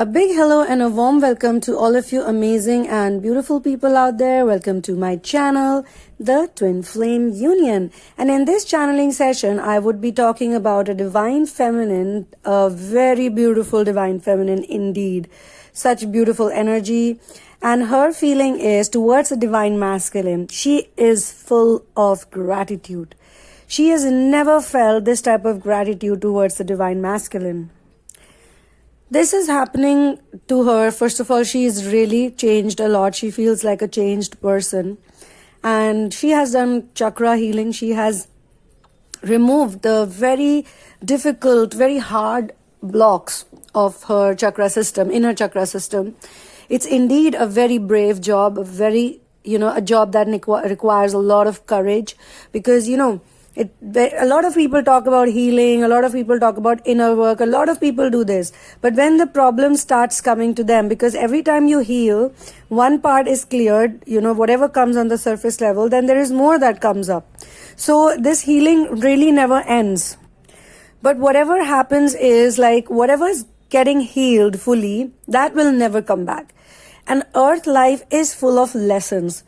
A big hello and a warm welcome to all of you amazing and beautiful people out there. Welcome to my channel, the Twinflame Union. And in this channeling session, I would be talking about a divine feminine, a very beautiful divine feminine indeed. Such beautiful energy. And her feeling is towards the divine masculine. She is full of gratitude. She has never felt this type of gratitude towards the divine masculine. This is happening to her. First of all, she is really changed a lot. She feels like a changed person. And she has done chakra healing. She has removed the very difficult, very hard blocks of her chakra system, inner chakra system. It's indeed a very brave job, a job that requires a lot of courage because, a lot of people talk about healing, a lot of people talk about inner work, a lot of people do this. But when the problem starts coming to them, because every time you heal, one part is cleared, whatever comes on the surface level, then there is more that comes up. So this healing really never ends. But whatever happens is whatever is getting healed fully, that will never come back. And earth life is full of lessons.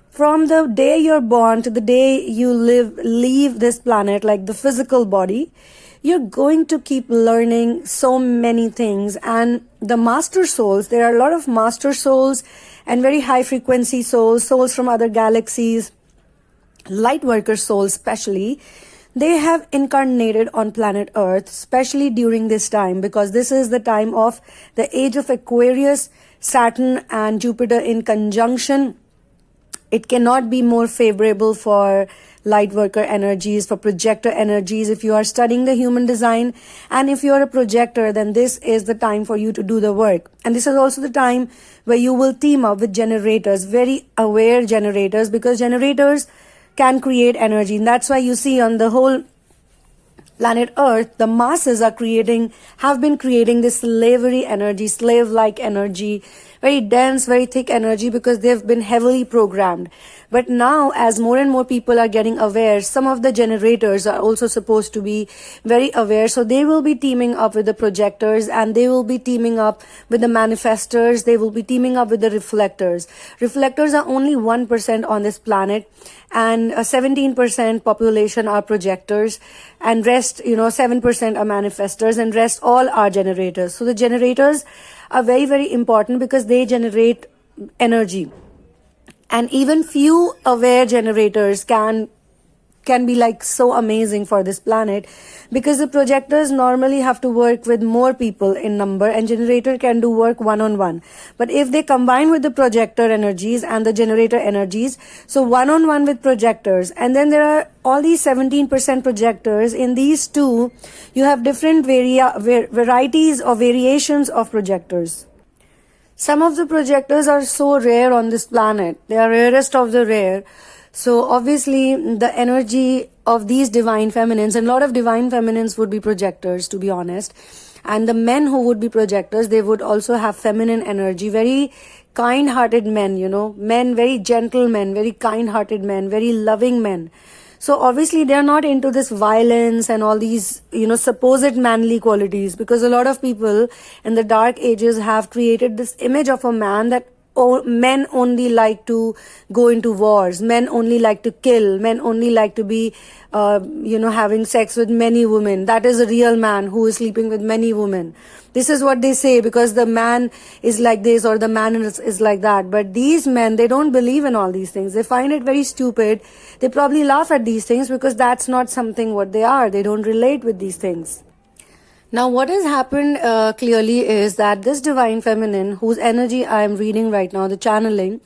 From the day you're born to the day you leave this planet, like the physical body, you're going to keep learning so many things. And the master souls, there are a lot of master souls and very high frequency souls from other galaxies, light worker souls especially. They have incarnated on planet Earth, especially during this time, because this is the time of the age of Aquarius, Saturn and Jupiter in conjunction. It cannot be more favorable for light worker energies, for projector energies. If you are studying the human design and if you are a projector, then this is the time for you to do the work. And this is also the time where you will team up with generators, very aware generators, because generators can create energy. And that's why you see on the whole planet Earth, the masses have been creating this slavery energy, slave-like energy, very dense, very thick energy because they've been heavily programmed. But now, as more and more people are getting aware, some of the generators are also supposed to be very aware. So they will be teaming up with the projectors and they will be teaming up with the manifestors. They will be teaming up with the reflectors. Reflectors are only 1% on this planet and 17% population are projectors and rest, 7% are manifestors and rest all are generators. So the generators are very, very important because they generate energy. And even few aware generators can be so amazing for this planet because the projectors normally have to work with more people in number and generator can do work one-on-one. But if they combine with the projector energies and the generator energies, so one-on-one with projectors, and then there are all these 17% projectors. In these two, you have different varieties or variations of projectors. Some of the projectors are so rare on this planet. They are rarest of the rare. So obviously the energy of these divine feminines, and a lot of divine feminines would be projectors, to be honest. And the men who would be projectors, they would also have feminine energy, very kind-hearted men, men, very gentle men, very kind-hearted men, very loving men. So obviously they're not into this violence and all these, supposed manly qualities, because a lot of people in the dark ages have created this image of a man that men only like to go into wars, men only like to kill, men only like to be, having sex with many women. That is a real man who is sleeping with many women. This is what they say because the man is like this or the man is like that. But these men, they don't believe in all these things. They find it very stupid. They probably laugh at these things because that's not something what they are. They don't relate with these things. Now, what has happened clearly is that this divine feminine, whose energy I am reading right now, the channeling,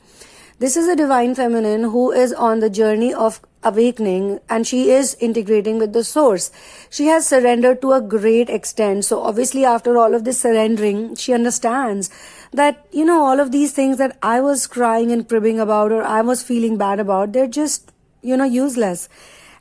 this is a divine feminine who is on the journey of awakening and she is integrating with the source. She has surrendered to a great extent. So obviously after all of this surrendering, she understands that, all of these things that I was crying and cribbing about or I was feeling bad about, they're just, useless.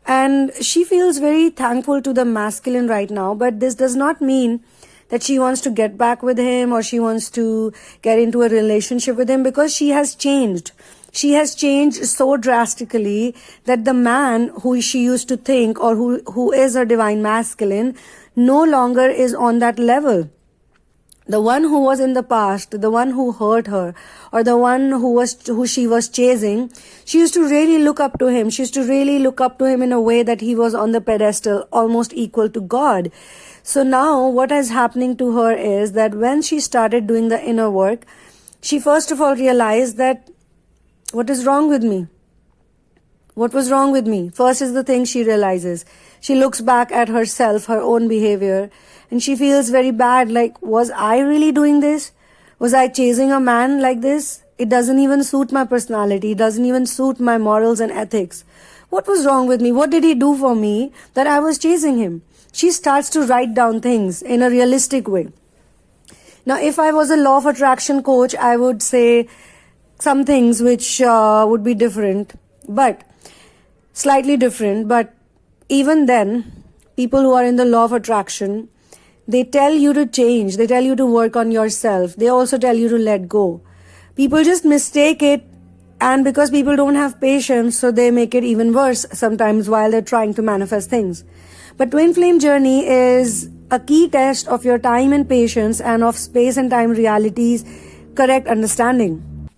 And she feels very thankful to the masculine right now, but this does not mean that she wants to get back with him or she wants to get into a relationship with him because she has changed. She has changed so drastically that the man who she used to think or who is her divine masculine no longer is on that level. The one who was in the past, the one who hurt her, or the one who she was chasing, she used to really look up to him. She used to really look up to him in a way that he was on the pedestal, almost equal to God. So now what is happening to her is that when she started doing the inner work, she first of all realized that what is wrong with me? What was wrong with me? First is the thing she realizes. She looks back at herself, her own behavior, and she feels very bad, like, was I really doing this? Was I chasing a man like this? It doesn't even suit my personality. It doesn't even suit my morals and ethics. What was wrong with me? What did he do for me that I was chasing him? She starts to write down things in a realistic way. Now, if I was a law of attraction coach, I would say some things which would be different, but slightly different. But even then, people who are in the law of attraction, they tell you to change. They tell you to work on yourself. They also tell you to let go. People just mistake it, and because people don't have patience, so they make it even worse sometimes while they're trying to manifest things. But Twin Flame Journey is a key test of your time and patience and of space and time realities, correct understanding.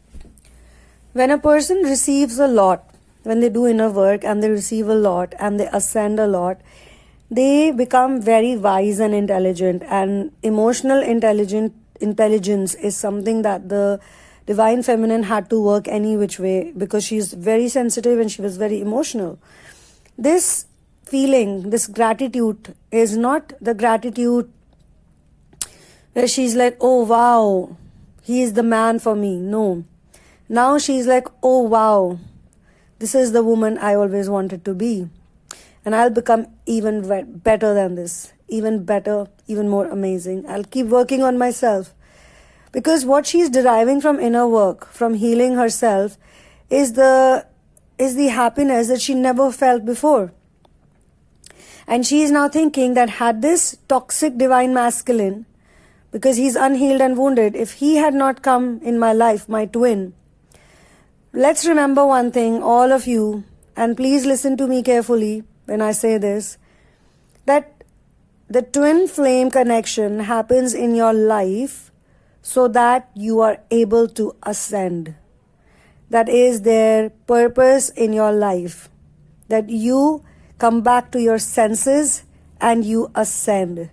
When a person receives a lot, when they do inner work and they receive a lot and they ascend a lot, they become very wise and intelligent, and emotional intelligence is something that the Divine Feminine had to work any which way, because she's very sensitive and she was very emotional. This feeling, this gratitude is not the gratitude where she's like, oh wow, he is the man for me. No. Now she's like, oh wow, this is the woman I always wanted to be. And I'll become even better than this, even better, even more amazing. I'll keep working on myself. Because what she's deriving from inner work, from healing herself, is the happiness that she never felt before. And she is now thinking that had this toxic divine masculine, because he's unhealed and wounded, if he had not come in my life, my twin, let's remember one thing, all of you, and please listen to me carefully when I say this, that the twin flame connection happens in your life so that you are able to ascend. That is their purpose in your life, that you come back to your senses and you ascend.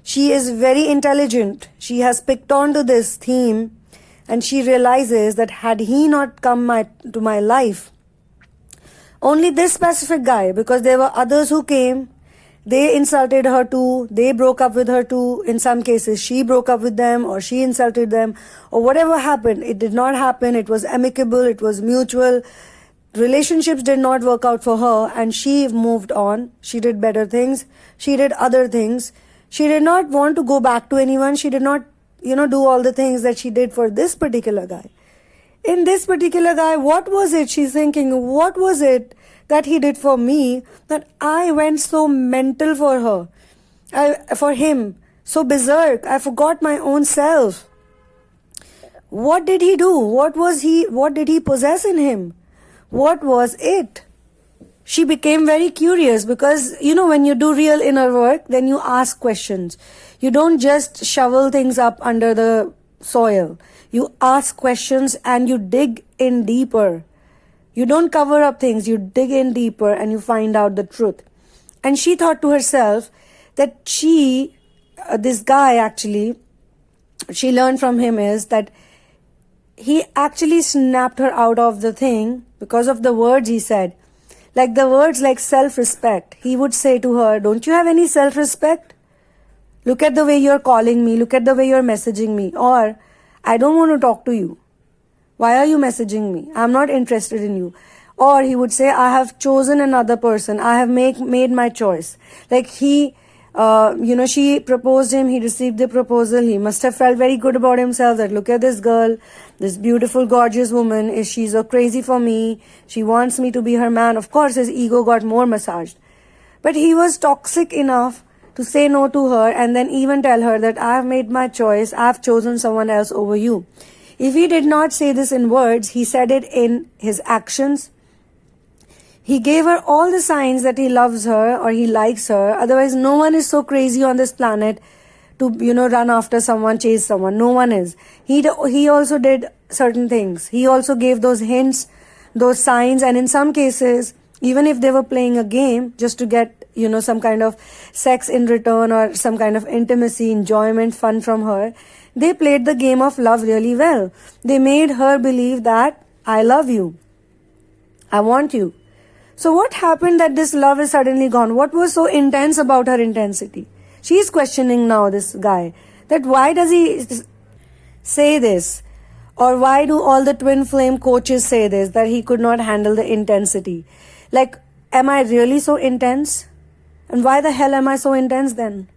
She is very intelligent. She has picked on to this theme, and she realizes that had he not come to my life, only this specific guy, because there were others who came, they insulted her too, they broke up with her too. In some cases, she broke up with them, or she insulted them, or whatever happened. It did not happen. It was amicable. It was mutual. Relationships did not work out for her, and she moved on. She did better things. She did other things. She did not want to go back to anyone. She did not, do all the things that she did for this particular guy. In this particular guy, what was it? She's thinking, what was it that he did for me that I went so mental for her, for him, so berserk? I forgot my own self. What did he do? What did he possess in him? What was it? She became very curious, because, when you do real inner work, then you ask questions. You don't just shovel things up under the soil. You ask questions and you dig in deeper. You don't cover up things. You dig in deeper and you find out the truth. And she thought to herself that this guy actually, she learned from him is that he actually snapped her out of the thing because of the words he said. Like the words like self-respect. He would say to her, don't you have any self-respect? Look at the way you're calling me. Look at the way you're messaging me. Or, I don't want to talk to you. Why are you messaging me? I'm not interested in you. Or he would say, I have chosen another person. I have made my choice. Like she proposed him. He received the proposal. He must have felt very good about himself that look at this girl, this beautiful, gorgeous woman. She's so crazy for me. She wants me to be her man. Of course, his ego got more massaged. But he was toxic enough to say no to her and then even tell her that I have made my choice. I have chosen someone else over you. If he did not say this in words, he said it in his actions. He gave her all the signs that he loves her or he likes her. Otherwise, no one is so crazy on this planet to, run after someone, chase someone. No one is. He also did certain things. He also gave those hints, those signs, and in some cases, even if they were playing a game just to get, some kind of sex in return or some kind of intimacy, enjoyment, fun from her, they played the game of love really well. They made her believe that I love you. I want you. So what happened that this love is suddenly gone? What was so intense about her intensity? She's questioning now this guy, that why does he say this? Or why do all the twin flame coaches say this, that he could not handle the intensity? Like, am I really so intense? And why the hell am I so intense then?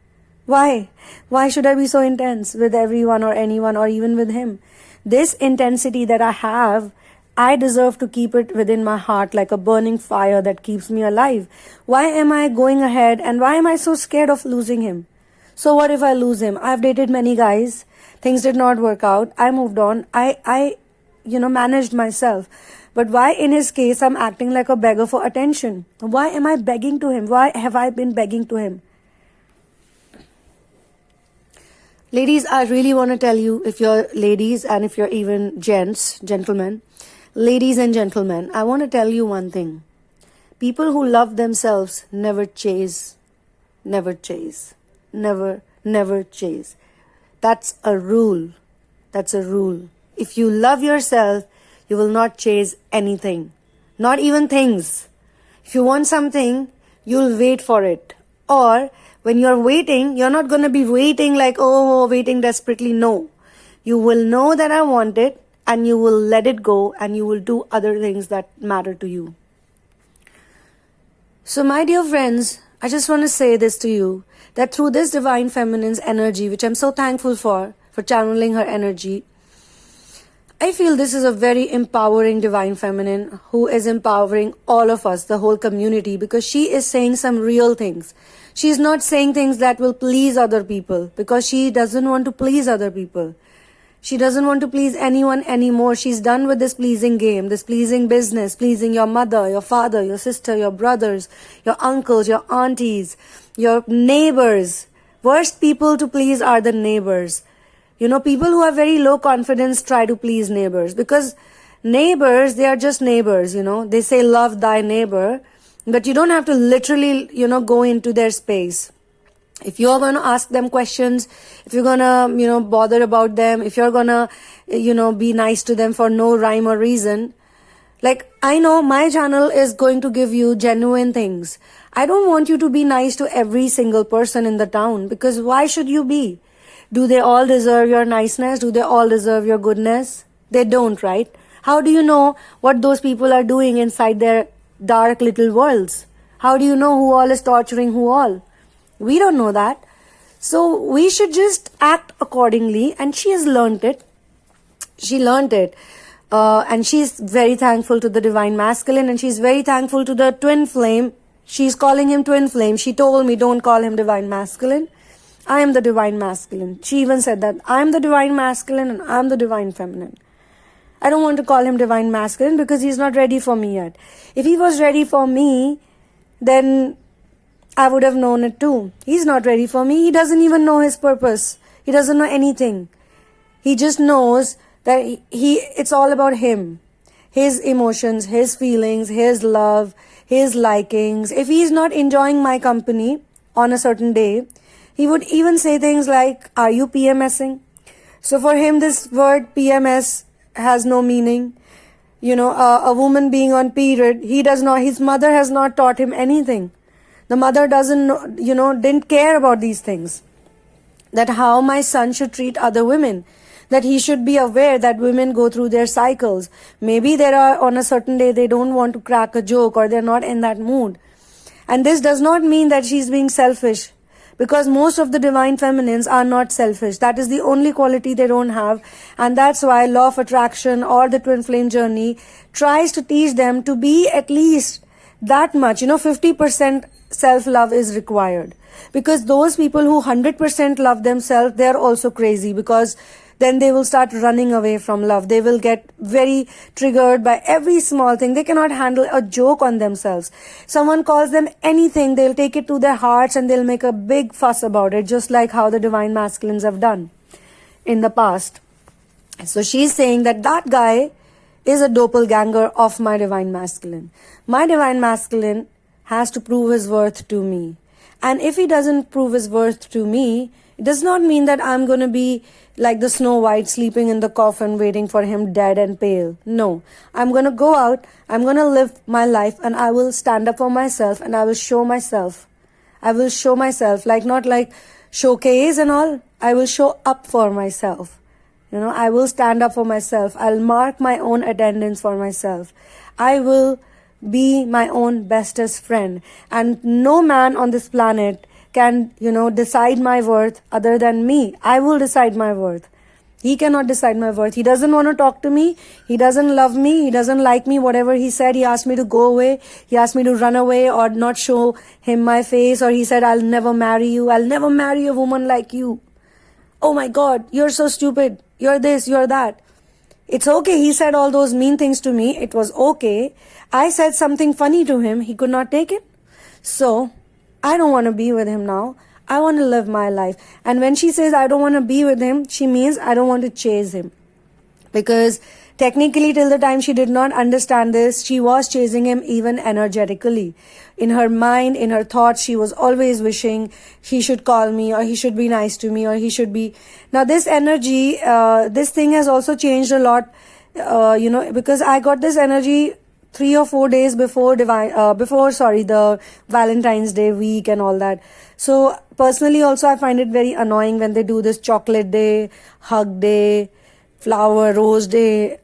Why? Why should I be so intense with everyone or anyone or even with him? This intensity that I have, I deserve to keep it within my heart like a burning fire that keeps me alive. Why am I going ahead and why am I so scared of losing him? So what if I lose him? I've dated many guys. Things did not work out. I moved on. I managed myself. But why in his case I'm acting like a beggar for attention? Why am I begging to him? Why have I been begging to him? Ladies, I really want to tell you, if you're ladies and if you're even gentlemen, ladies and gentlemen, I want to tell you one thing. People who love themselves never chase. Never chase. Never chase. That's a rule. That's a rule. If you love yourself, you will not chase anything. Not even things. If you want something, you'll wait for it. Or when you're waiting, you're not going to be waiting like, waiting desperately. No. You will know that I want it and you will let it go and you will do other things that matter to you. So my dear friends, I just want to say this to you, that through this divine feminine's energy, which I'm so thankful for channeling her energy, I feel this is a very empowering divine feminine who is empowering all of us, the whole community, because she is saying some real things. She's not saying things that will please other people because she doesn't want to please other people. She doesn't want to please anyone anymore. She's done with this pleasing game, this pleasing business, pleasing your mother, your father, your sister, your brothers, your uncles, your aunties, your neighbors. Worst people to please are the neighbors. People who have very low confidence try to please neighbors because neighbors, they are just neighbors, They say love thy neighbor, but you don't have to literally, go into their space. If you're going to ask them questions, if you're going to, bother about them, if you're going to, be nice to them for no rhyme or reason, like I know my channel is going to give you genuine things. I don't want you to be nice to every single person in the town because why should you be? Do they all deserve your niceness? Do they all deserve your goodness? They don't, right? How do you know what those people are doing inside their dark little worlds? How do you know who all is torturing who all? We don't know that. So we should just act accordingly, and she has learned it. She learned it. And she's very thankful to the divine masculine, and she's very thankful to the twin flame. She's calling him twin flame. She told me, don't call him divine masculine. I am the divine masculine. She even said that I am the divine masculine and I am the divine feminine. I don't want to call him divine masculine because he's not ready for me yet. If he was ready for me, then I would have known it too. He's not ready for me. He doesn't even know his purpose. He doesn't know anything. He just knows that it's all about him. His emotions, his feelings, his love, his likings. If he's not enjoying my company on a certain day, he would even say things like, are you PMSing? So for him, this word PMS has no meaning. A woman being on period, his mother has not taught him anything. The mother didn't care about these things. That how my son should treat other women. That he should be aware that women go through their cycles. Maybe on a certain day, they don't want to crack a joke or they're not in that mood. And this does not mean that she's being selfish. Because most of the divine feminines are not selfish. That is the only quality they don't have. And that's why law of attraction or the twin flame journey tries to teach them to be at least that much. 50% self-love is required. Because those people who 100% love themselves, they're also crazy. Because then they will start running away from love. They will get very triggered by every small thing. They cannot handle a joke on themselves. Someone calls them anything, they'll take it to their hearts and they'll make a big fuss about it, just like how the divine masculines have done in the past. So she's saying that that guy is a doppelganger of my divine masculine. My divine masculine has to prove his worth to me. And if he doesn't prove his worth to me, it does not mean that I'm going to be like the Snow White sleeping in the coffin waiting for him dead and pale. No, I'm going to go out, I'm going to live my life, and I will stand up for myself and I will show myself. I will show myself, like not like showcase and all. I will show up for myself. I will stand up for myself. I'll mark my own attendance for myself. I will be my own bestest friend. And no man on this planet can, decide my worth other than me. I will decide my worth. He cannot decide my worth. He doesn't want to talk to me. He doesn't love me. He doesn't like me. Whatever he said, he asked me to go away. He asked me to run away or not show him my face. Or he said, I'll never marry you. I'll never marry a woman like you. Oh my God, you're so stupid. You're this, you're that. It's okay. He said all those mean things to me. It was okay. I said something funny to him. He could not take it. So I don't want to be with him now. I want to live my life. And when she says I don't want to be with him, she means I don't want to chase him. Because technically, till the time she did not understand this, she was chasing him even energetically. In her mind, in her thoughts, she was always wishing he should call me, or he should be nice to me, or he should be... Now this energy, this thing has also changed a lot, because I got this energy 3 or 4 days before the Valentine's Day week and all that. So personally also I find it very annoying when they do this chocolate day, hug day, flower rose day,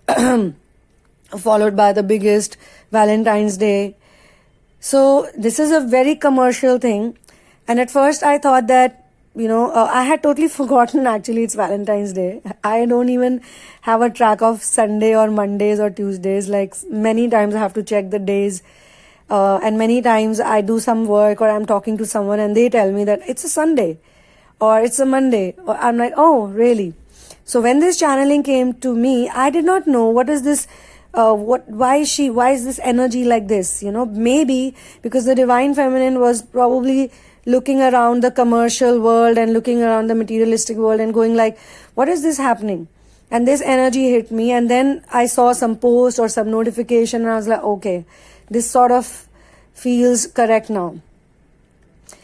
followed by the biggest Valentine's Day. So this is a very commercial thing. And at first I thought that, I had totally forgotten actually it's Valentine's Day. I don't even have a track of Sunday or Mondays or Tuesdays. Like many times I have to check the days. And many times I do some work or I'm talking to someone and they tell me that it's a Sunday or it's a Monday. Or I'm like, oh, really? So when this channeling came to me, I did not know what is this, why is this energy like this? Maybe because the divine feminine was probably looking around the commercial world and looking around the materialistic world and going like, what is this happening? And this energy hit me, and then I saw some post or some notification and I was like, okay, this sort of feels correct now.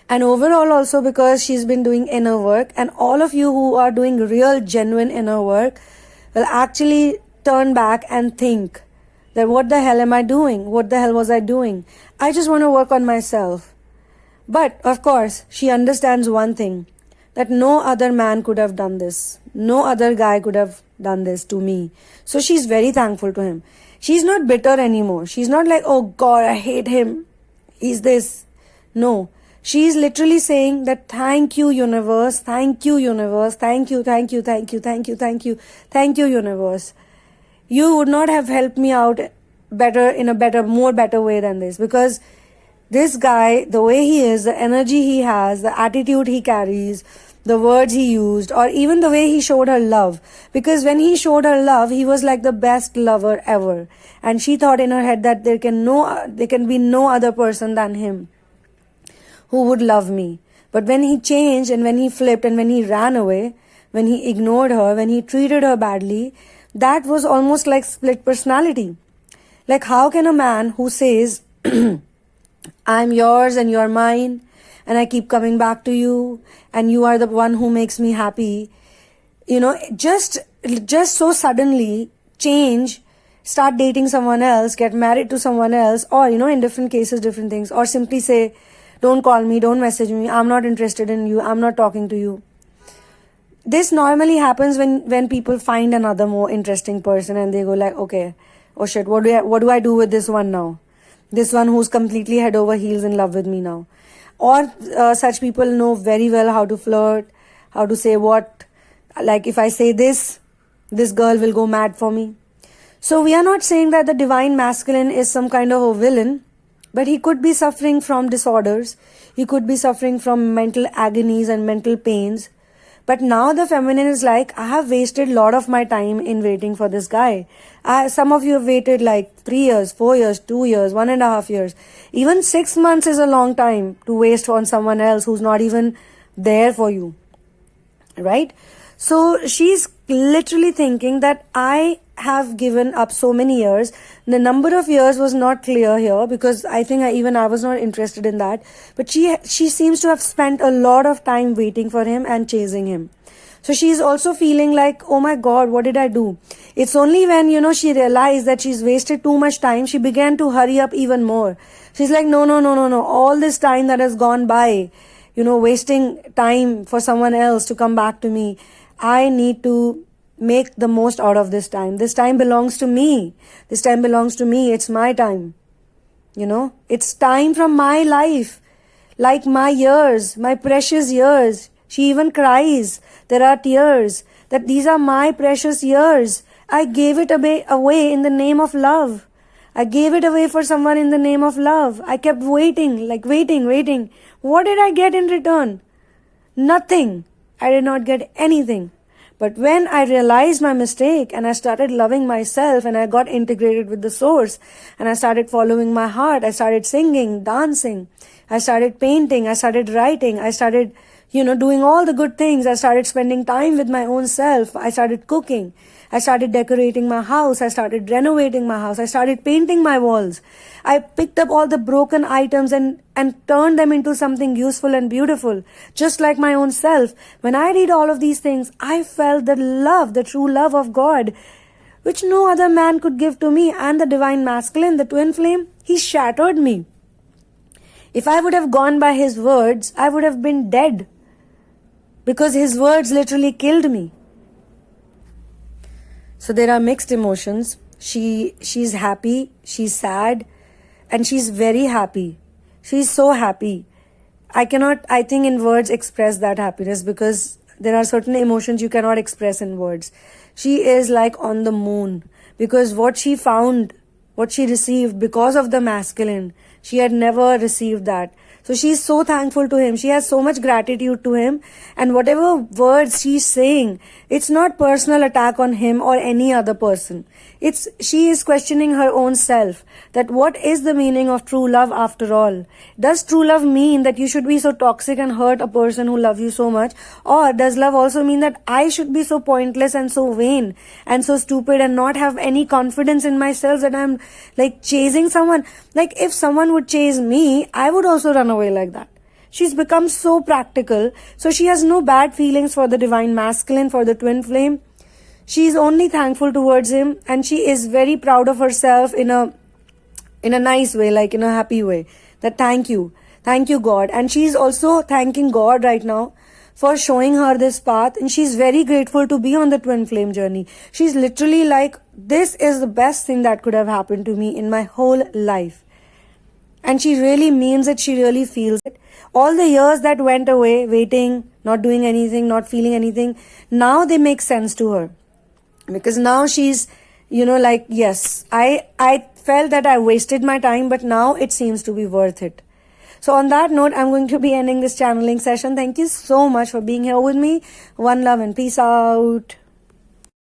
And overall also because she's been doing inner work, and all of you who are doing real genuine inner work will actually turn back and think that what the hell am I doing? What the hell was I doing? I just want to work on myself. But of course, she understands one thing, that no other man could have done this. No other guy could have done this to me. So she's very thankful to him. She's not bitter anymore. She's not like, oh God, I hate him. He's this. No. She's literally saying that thank you, universe. Thank you, universe. Thank you, thank you, thank you, thank you, thank you. Thank you, universe. You would not have helped me out more better way than this, because this guy, the way he is, the energy he has, the attitude he carries, the words he used, or even the way he showed her love. Because when he showed her love, he was like the best lover ever. And she thought in her head that there can be no other person than him who would love me. But when he changed and when he flipped and when he ran away, when he ignored her, when he treated her badly, that was almost like split personality. Like how can a man who says, I'm yours and you're mine, and I keep coming back to you, and you are the one who makes me happy, just so suddenly change, start dating someone else, get married to someone else, or, in different cases, different things, or simply say, don't call me, don't message me, I'm not interested in you, I'm not talking to you. This normally happens when people find another more interesting person and they go like, okay, oh shit, what do I do with this one now? This one who's completely head over heels in love with me now. Or such people know very well how to flirt, how to say what. Like if I say this girl will go mad for me. So we are not saying that the divine masculine is some kind of a villain, but he could be suffering from disorders. He could be suffering from mental agonies and mental pains. But now the feminine is like, I have wasted a lot of my time in waiting for this guy. Some of you have waited like 3 years, 4 years, 2 years, 1.5 years. Even 6 months is a long time to waste on someone else who's not even there for you. Right? So she's literally thinking that I have given up so many years. The number of years was not clear here because I think I was not interested in that. But she seems to have spent a lot of time waiting for him and chasing him. So she's also feeling like, oh my God, what did I do? It's only when, she realized that she's wasted too much time, she began to hurry up even more. She's like, no. All this time that has gone by, wasting time for someone else to come back to me. I need to make the most out of this time. This time belongs to me. This time belongs to me. It's my time. It's time from my life. Like my years, my precious years. She even cries. There are tears. That these are my precious years. I gave it away in the name of love. I gave it away for someone in the name of love. I kept waiting. What did I get in return? Nothing. I did not get anything. But when I realized my mistake and I started loving myself and I got integrated with the source and I started following my heart, I started singing, dancing, I started painting, I started writing, I started, doing all the good things. I started spending time with my own self. I started cooking. I started decorating my house. I started renovating my house. I started painting my walls. I picked up all the broken items and turned them into something useful and beautiful, just like my own self. When I did all of these things, I felt the love, the true love of God, which no other man could give to me. And the divine masculine, the twin flame, he shattered me. If I would have gone by his words, I would have been dead, because his words literally killed me. So there are mixed emotions. She's happy, she's sad, and she's very happy. She's so happy. I cannot, I think, in words express that happiness, because there are certain emotions you cannot express in words. She is like on the moon, because what she found, what she received because of the masculine, she had never received that. So she's so thankful to him. She has so much gratitude to him. And whatever words she's saying, it's not personal attack on him or any other person. She is questioning her own self, that what is the meaning of true love after all? Does true love mean that you should be so toxic and hurt a person who loves you so much? Or does love also mean that I should be so pointless and so vain and so stupid and not have any confidence in myself that I'm like chasing someone? Like if someone would chase me, I would also run away like that. She's become so practical. So she has no bad feelings for the divine masculine, for the twin flame. She is only thankful towards him, and she is very proud of herself in a nice way, like in a happy way. That thank you God. And she is also thanking God right now for showing her this path, and she's very grateful to be on the twin flame journey. She's literally like, this is the best thing that could have happened to me in my whole life. And she really means it, she really feels it. All the years that went away, waiting, not doing anything, not feeling anything, now they make sense to her. Because now she's, like, yes, I felt that I wasted my time, but now it seems to be worth it. So on that note, I'm going to be ending this channeling session. Thank you so much for being here with me. One love and peace out.